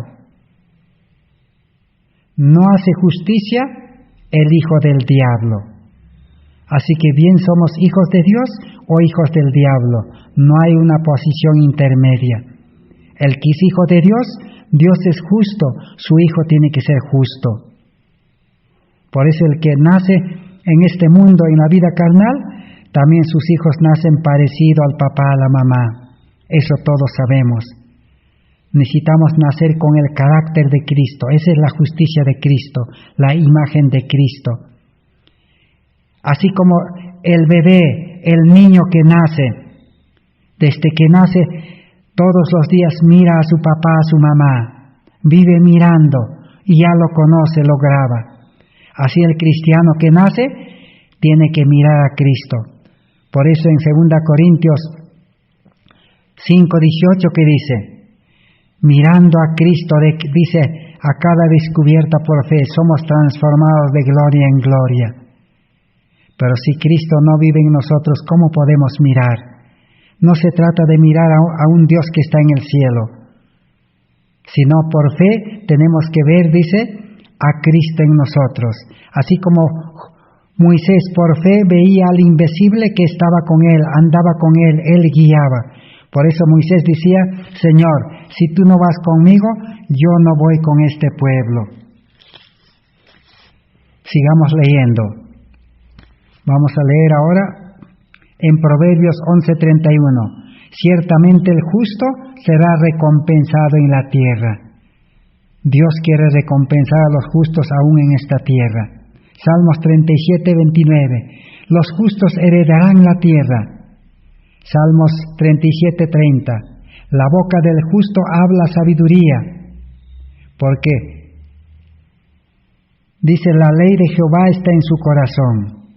No hace justicia el hijo del diablo. Así que bien somos hijos de Dios o hijos del diablo. No hay una posición intermedia. El que es hijo de Dios, Dios es justo, su hijo tiene que ser justo. Por eso el que nace en este mundo, en la vida carnal, también sus hijos nacen parecido al papá, a la mamá. Eso todos sabemos. Necesitamos nacer con el carácter de Cristo. Esa es la justicia de Cristo, la imagen de Cristo. Así como el bebé, el niño que nace, desde que nace, todos los días mira a su papá, a su mamá, vive mirando y ya lo conoce, lo graba. Así el cristiano que nace tiene que mirar a Cristo. Por eso en 2 Corintios 5:18 que dice, mirando a Cristo, dice, a cada descubierta por fe, somos transformados de gloria en gloria. Pero si Cristo no vive en nosotros, ¿cómo podemos mirar? No se trata de mirar a un Dios que está en el cielo, sino por fe tenemos que ver, dice, a Cristo en nosotros. Así como Moisés por fe veía al invisible que estaba con él, andaba con él guiaba. Por eso Moisés decía, Señor, si tú no vas conmigo, yo no voy con este pueblo. Sigamos leyendo. Vamos a leer ahora en Proverbios 11:31. Ciertamente el justo será recompensado en la tierra. Dios quiere recompensar a los justos aún en esta tierra. Salmos 37:29. Los justos heredarán la tierra. Salmos 37:30. La boca del justo habla sabiduría, porque dice, la ley de Jehová está en su corazón.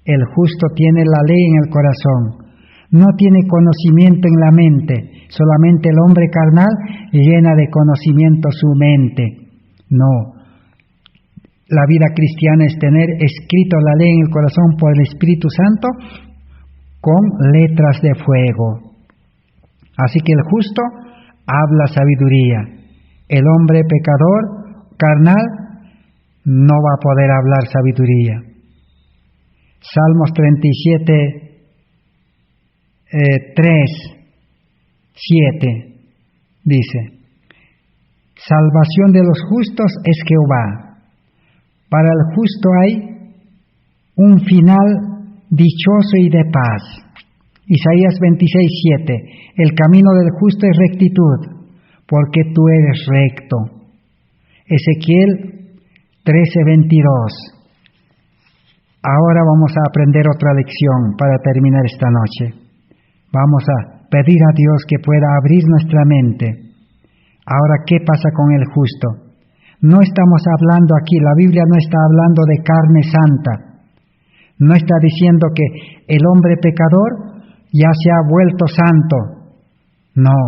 El justo tiene la ley en el corazón. No tiene conocimiento en la mente. Solamente el hombre carnal llena de conocimiento su mente. No. La vida cristiana es tener escrito la ley en el corazón por el Espíritu Santo con letras de fuego. Así que el justo habla sabiduría. El hombre pecador, carnal, no va a poder hablar sabiduría. Salmos 37:7 dice, salvación de los justos es Jehová. Para el justo hay un final dichoso y de paz. Isaías 26:7, el camino del justo es rectitud, porque tú eres recto. Ezequiel 13:22. Ahora vamos a aprender otra lección para terminar esta noche. Vamos a pedir a Dios que pueda abrir nuestra mente. Ahora, ¿qué pasa con el justo? No estamos hablando aquí, la Biblia no está hablando de carne santa. No está diciendo que el hombre pecador ya se ha vuelto santo. No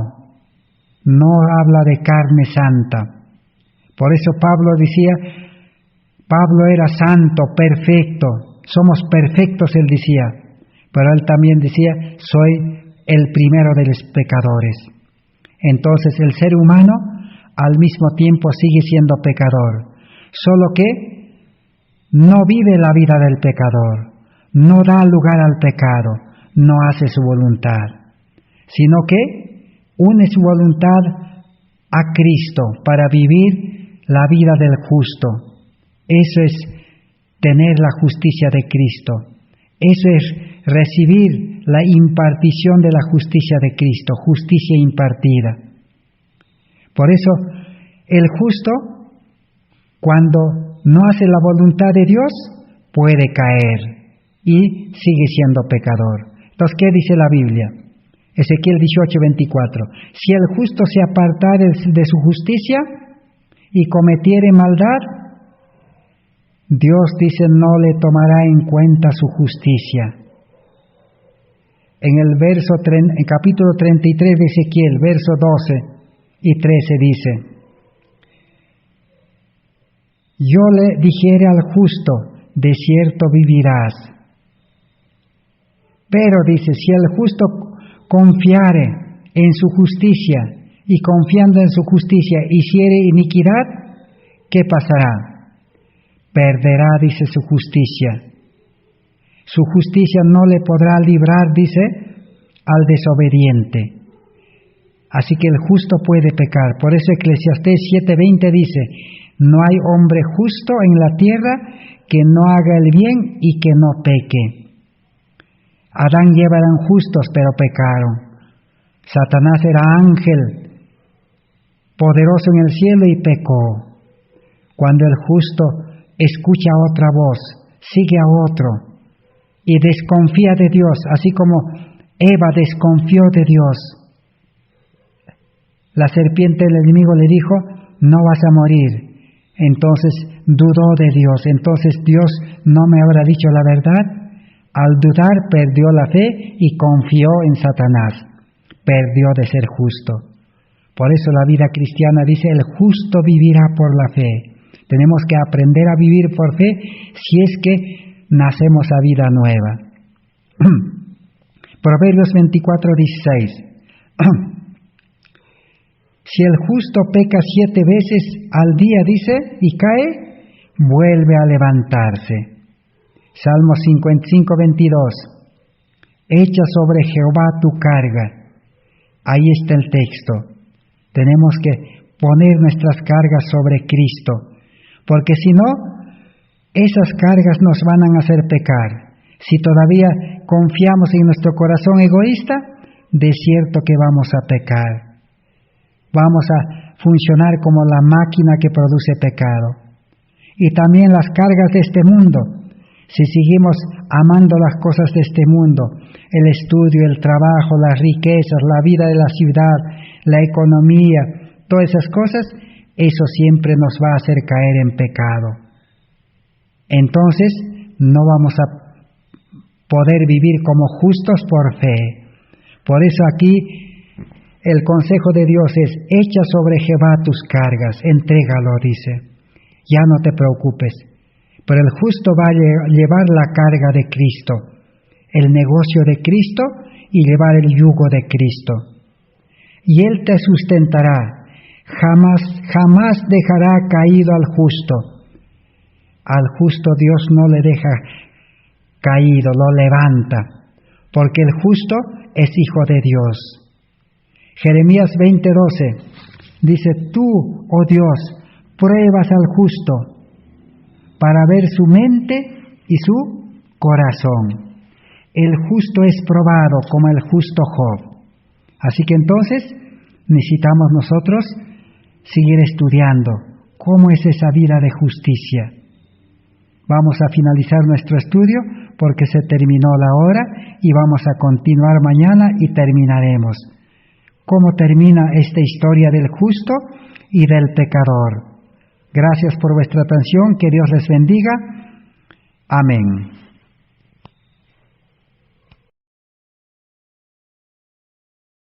habla de carne santa. Por eso Pablo decía, Pablo era santo, perfecto, somos perfectos, él decía, pero él también decía, soy el primero de los pecadores. Entonces el ser humano al mismo tiempo sigue siendo pecador, solo que no vive la vida del pecador, no da lugar al pecado, no hace su voluntad, sino que une su voluntad a Cristo para vivir la vida del justo. Eso es tener la justicia de Cristo. Eso es recibir la impartición de la justicia de Cristo, justicia impartida. Por eso, el justo, cuando no hace la voluntad de Dios, puede caer y sigue siendo pecador. Entonces, ¿qué dice la Biblia? Ezequiel 18:24. Si el justo se apartare de su justicia y cometiere maldad, Dios dice, no le tomará en cuenta su justicia. En el capítulo 33 de Ezequiel, verso 12 y 13 dice, yo le dijere al justo, de cierto vivirás. Pero dice, si el justo confiare en su justicia y confiando en su justicia hiciere iniquidad, ¿qué pasará? Perderá, dice, su justicia. Su justicia no le podrá librar, dice, al desobediente. Así que el justo puede pecar. Por eso Eclesiastés 7:20 dice, no hay hombre justo en la tierra que no haga el bien y que no peque. Adán y Eva eran justos, pero pecaron. Satanás era ángel, poderoso en el cielo y pecó. Cuando el justo escucha otra voz, sigue a otro y desconfía de Dios, así como Eva desconfió de Dios. La serpiente del enemigo le dijo, no vas a morir. Entonces dudó de Dios. Entonces Dios no me habrá dicho la verdad. Al dudar perdió la fe y confió en Satanás. Perdió de ser justo. Por eso la vida cristiana dice, el justo vivirá por la fe. Tenemos que aprender a vivir por fe si es que nacemos a vida nueva. Proverbios 24:16. Si el justo peca 7 veces al día, dice, y cae, vuelve a levantarse. Salmo 55:22. Echa sobre Jehová tu carga. Ahí está el texto. Tenemos que poner nuestras cargas sobre Cristo, porque si no, esas cargas nos van a hacer pecar. Si todavía confiamos en nuestro corazón egoísta, de cierto que vamos a pecar. Vamos a funcionar como la máquina que produce pecado. Y también las cargas de este mundo. Si seguimos amando las cosas de este mundo, el estudio, el trabajo, las riquezas, la vida de la ciudad, la economía, todas esas cosas, eso siempre nos va a hacer caer en pecado. Entonces, no vamos a poder vivir como justos por fe. Por eso aquí el consejo de Dios es, echa sobre Jehová tus cargas, entrégalo, dice. Ya no te preocupes, pero el justo va a llevar la carga de Cristo, el negocio de Cristo y llevar el yugo de Cristo. Y Él te sustentará, jamás dejará caído al justo. Al justo Dios no le deja caído, lo levanta, porque el justo es hijo de Dios. Jeremías 20:12 dice, tú, oh Dios, pruebas al justo para ver su mente y su corazón. El justo es probado como el justo Job. Así que entonces necesitamos nosotros seguir estudiando cómo es esa vida de justicia. Vamos a finalizar nuestro estudio porque se terminó la hora y vamos a continuar mañana y terminaremos. ¿Cómo termina esta historia del justo y del pecador? Gracias por vuestra atención, que Dios les bendiga. Amén.